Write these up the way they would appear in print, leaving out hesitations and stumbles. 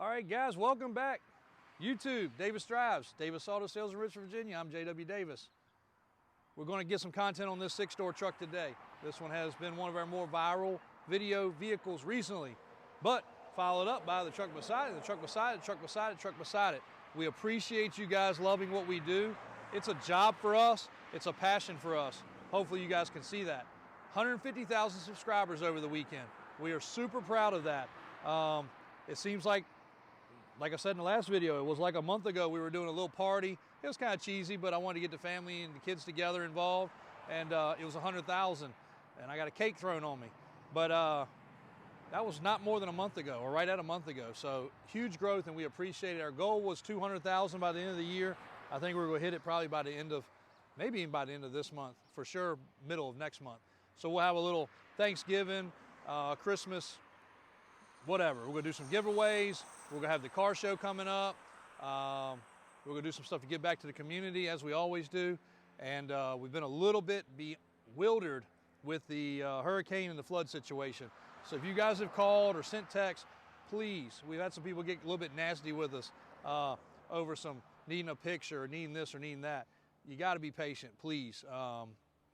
All right, guys, welcome back. YouTube, Davis Drives, Davis Auto Sales in Richmond, Virginia. I'm J.W. Davis. We're going to get some content on this 6-door truck today. This one has been one of our more viral video vehicles recently, but followed up by the truck beside it, the truck beside it, the truck beside it, the truck beside it. We appreciate you guys loving what we do. It's a job for us. It's a passion for us. Hopefully you guys can see that. 150,000 subscribers over the weekend. We are super proud of that. It seems like I said in the last video, it was like a month ago we were doing a little party. It was kind of cheesy, but I wanted to get the family and the kids together involved, and it was 100,000, and I got a cake thrown on me. But that was not more than a month ago, or right at a month ago. So huge growth, and we appreciate it. Our goal was 200,000 by the end of the year. I think we're going to hit it probably by the end of, maybe even by the end of this month, for sure middle of next month. So we'll have a little Thanksgiving, Christmas, whatever. We're going to do some giveaways. We're going to have the car show coming up. We're going to do some stuff to give back to the community, as we always do. And we've been a little bit bewildered with the hurricane and the flood situation. So if you guys have called or sent texts, please, we've had some people get a little bit nasty with us over some needing a picture or needing this or needing that. You got to be patient, please.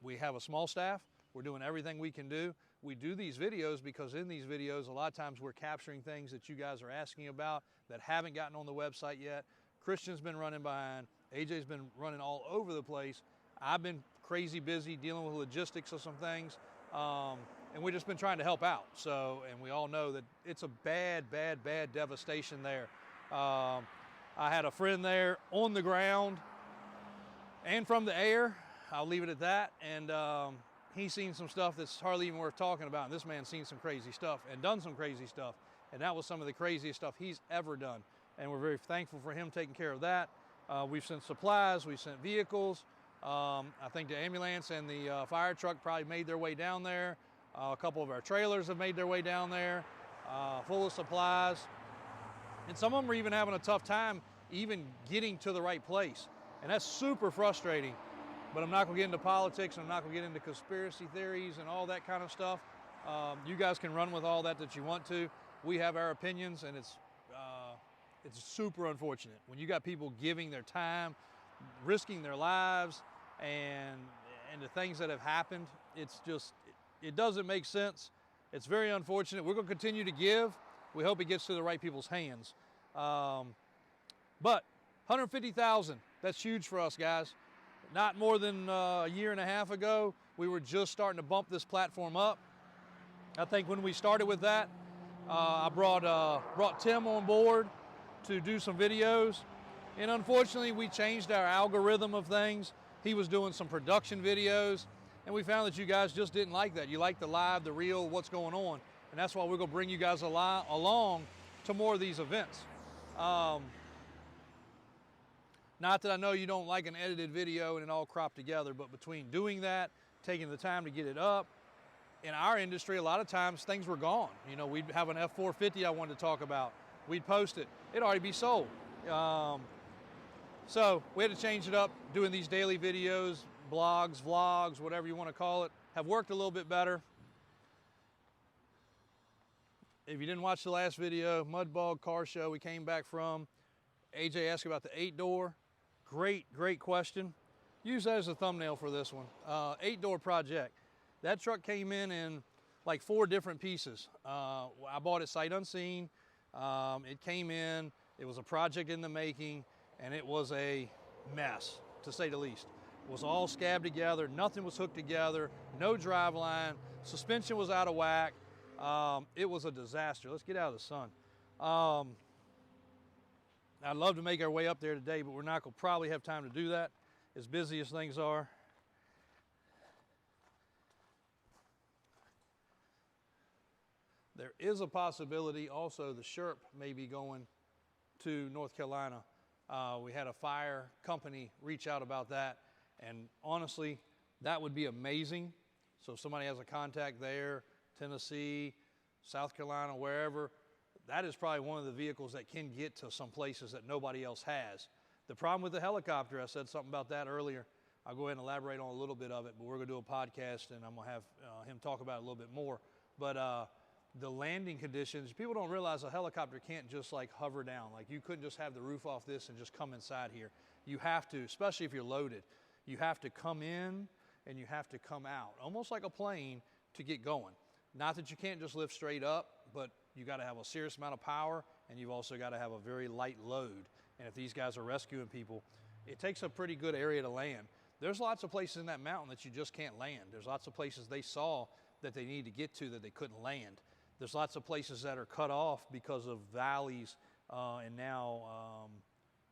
We have a small staff. We're doing everything we can do. We do these videos because in these videos, a lot of times we're capturing things that you guys are asking about that haven't gotten on the website yet. Christian's been running behind. AJ's been running all over the place. I've been crazy busy dealing with logistics of some things. And we've just been trying to help out. So, and we all know that it's a bad devastation there. I had a friend there on the ground and from the air. I'll leave it at that. And he's seen some stuff that's hardly even worth talking about. And this man's seen some crazy stuff and done some crazy stuff. And that was some of the craziest stuff he's ever done. And we're very thankful for him taking care of that. We've sent supplies, we've sent vehicles. I think the ambulance and the fire truck probably made their way down there. A couple of our trailers have made their way down there, full of supplies. And some of them are even having a tough time even getting to the right place. And that's super frustrating. But I'm not going to get into politics, and I'm not going to get into conspiracy theories and all that kind of stuff. You guys can run with all that you want to. We have our opinions, and it's super unfortunate. When you got people giving their time, risking their lives, and the things that have happened, it's just, it doesn't make sense. It's very unfortunate. We're going to continue to give. We hope it gets to the right people's hands. But 150,000, that's huge for us, guys. Not more than a year and a half ago, we were just starting to bump this platform up. I think when we started with that, I brought Tim on board to do some videos. And unfortunately, we changed our algorithm of things. He was doing some production videos, and we found that you guys just didn't like that. You like the live, the real, what's going on. And that's why we're going to bring you guys along to more of these events. Not that I know you don't like an edited video and it all cropped together, but between doing that, taking the time to get it up, in our industry, a lot of times things were gone. You know, we'd have an F450 I wanted to talk about. We'd post it. It'd already be sold. So we had to change it up. Doing these daily videos, blogs, vlogs, whatever you want to call it, have worked a little bit better. If you didn't watch the last video, Mudbog car show we came back from, AJ asked about the 8-door. Great question. Use that as a thumbnail for this one. 8-door project. That truck came in like 4 different pieces. I bought it sight unseen. It came in, it was a project in the making, and it was a mess, to say the least. It was all scabbed together, nothing was hooked together, no drive line, suspension was out of whack. It was a disaster. Let's get out of the sun. I'd love to make our way up there today, but we're not going to probably have time to do that, as busy as things are. There is a possibility also the Sherp may be going to North Carolina. We had a fire company reach out about that, and honestly, that would be amazing. So if somebody has a contact there, Tennessee, South Carolina, wherever, that is probably one of the vehicles that can get to some places that nobody else has. The problem with the helicopter, I said something about that earlier. I'll go ahead and elaborate on a little bit of it, but we're going to do a podcast, and I'm going to have him talk about it a little bit more. But the landing conditions. People don't realize a helicopter can't just like hover down. Like you couldn't just have the roof off this and just come inside here. You have to, especially if you're loaded, you have to come in and you have to come out, almost like a plane to get going. Not that you can't just lift straight up, but you got to have a serious amount of power, and you've also got to have a very light load. And if these guys are rescuing people, it takes a pretty good area to land. There's lots of places in that mountain that you just can't land. There's lots of places they saw that they need to get to that they couldn't land. There's lots of places that are cut off because of valleys, and now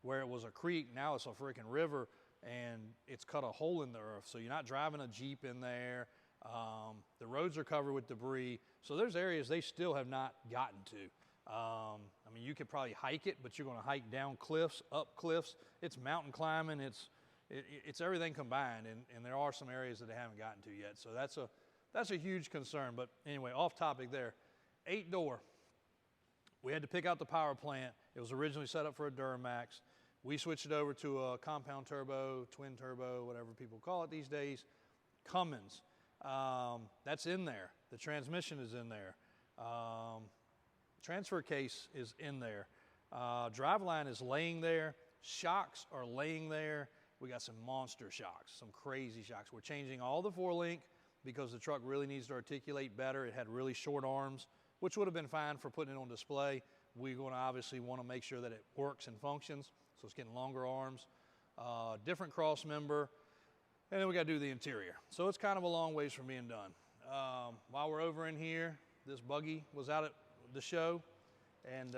where it was a creek, now it's a freaking river, and it's cut a hole in the earth. So you're not driving a Jeep in there. The roads are covered with debris. So there's areas they still have not gotten to. I mean, you could probably hike it, but you're going to hike down cliffs, up cliffs. It's mountain climbing. It's everything combined, and there are some areas that they haven't gotten to yet. So that's a huge concern. But anyway, off topic there. 8-door. We had to pick out the power plant. It was originally set up for a Duramax. We switched it over to a compound turbo, twin turbo, whatever people call it these days. Cummins. That's in there. The transmission is in there. Transfer case is in there. Driveline is laying there. Shocks are laying there. We got some monster shocks, some crazy shocks. We're changing all the 4-link because the truck really needs to articulate better. It had really short arms, which would have been fine for putting it on display. We're going to obviously want to make sure that it works and functions. So it's getting longer arms, different cross member, and then we got to do the interior. So it's kind of a long ways from being done. While we're over in here, this buggy was out at the show, and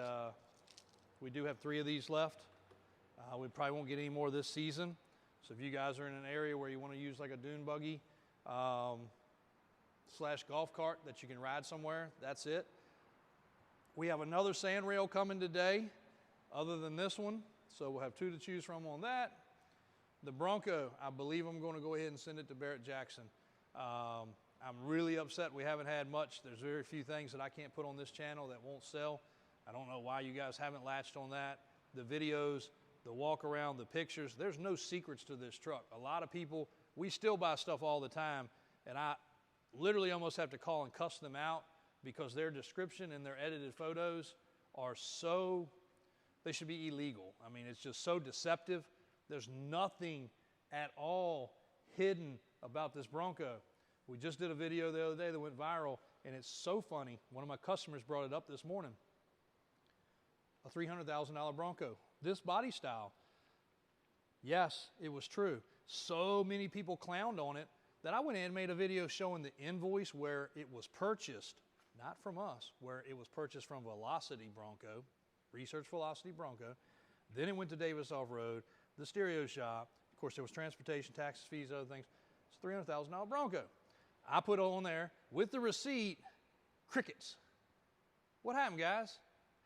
we do have 3 of these left. We probably won't get any more this season. So if you guys are in an area where you want to use like a dune buggy slash golf cart that you can ride somewhere, that's it. We have another sand rail coming today other than this one. So we'll have 2 to choose from on that. The Bronco, I believe I'm going to go ahead and send it to Barrett Jackson. I'm really upset we haven't had much. There's very few things that I can't put on this channel that won't sell. I don't know why you guys haven't latched on that. The videos, the walk around, the pictures, there's no secrets to this truck. A lot of people, we still buy stuff all the time, and I literally almost have to call and cuss them out because their description and their edited photos are so, they should be illegal. I mean, it's just so deceptive. There's nothing at all hidden about this Bronco. We just did a video the other day that went viral, and it's so funny. One of my customers brought it up this morning. A $300,000 Bronco. This body style. Yes, it was true. So many people clowned on it that I went in and made a video showing the invoice where it was purchased, not from us, where it was purchased from Velocity Bronco, Research Velocity Bronco. Then it went to Davis Off-Road, the stereo shop. Of course, there was transportation, taxes, fees, other things. It's a $300,000 Bronco. I put on there with the receipt, crickets. What happened, guys?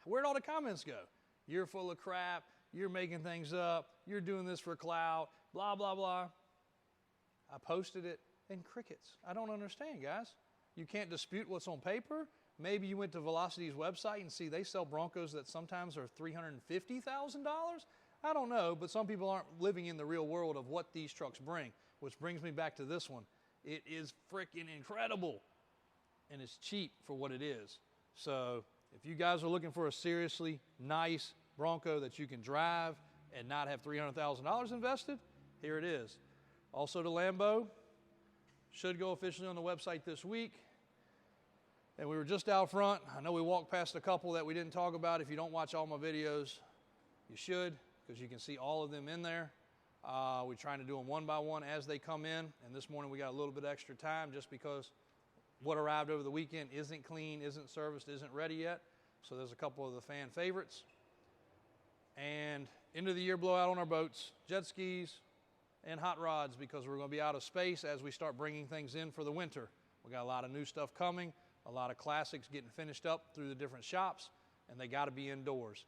Where'd all the comments go? You're full of crap. You're making things up. You're doing this for clout, blah, blah, blah. I posted it and crickets. I don't understand, guys. You can't dispute what's on paper. Maybe you went to Velocity's website and see they sell Broncos that sometimes are $350,000. I don't know, but some people aren't living in the real world of what these trucks bring, which brings me back to this one. It is freaking incredible, and it's cheap for what it is. So if you guys are looking for a seriously nice Bronco that you can drive and not have $300,000 invested, here it is. Also the Lambo should go officially on the website this week. And we were just out front. I know we walked past a couple that we didn't talk about. If you don't watch all my videos, you should, because you can see all of them in there. We're trying to do them one by one as they come in. And this morning we got a little bit extra time just because what arrived over the weekend isn't clean, isn't serviced, isn't ready yet. So there's a couple of the fan favorites. And end of the year blowout on our boats, jet skis, and hot rods, because we're going to be out of space as we start bringing things in for the winter. We got a lot of new stuff coming, a lot of classics getting finished up through the different shops, and they got to be indoors.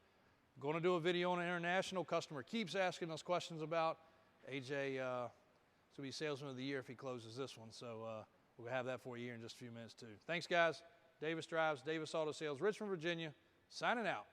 Going to do a video on an international. Customer keeps asking us questions about. AJ to be Salesman of the Year if he closes this one. So we'll have that for you here in just a few minutes too. Thanks, guys. Davis Drives, Davis Auto Sales, Richmond, Virginia, signing out.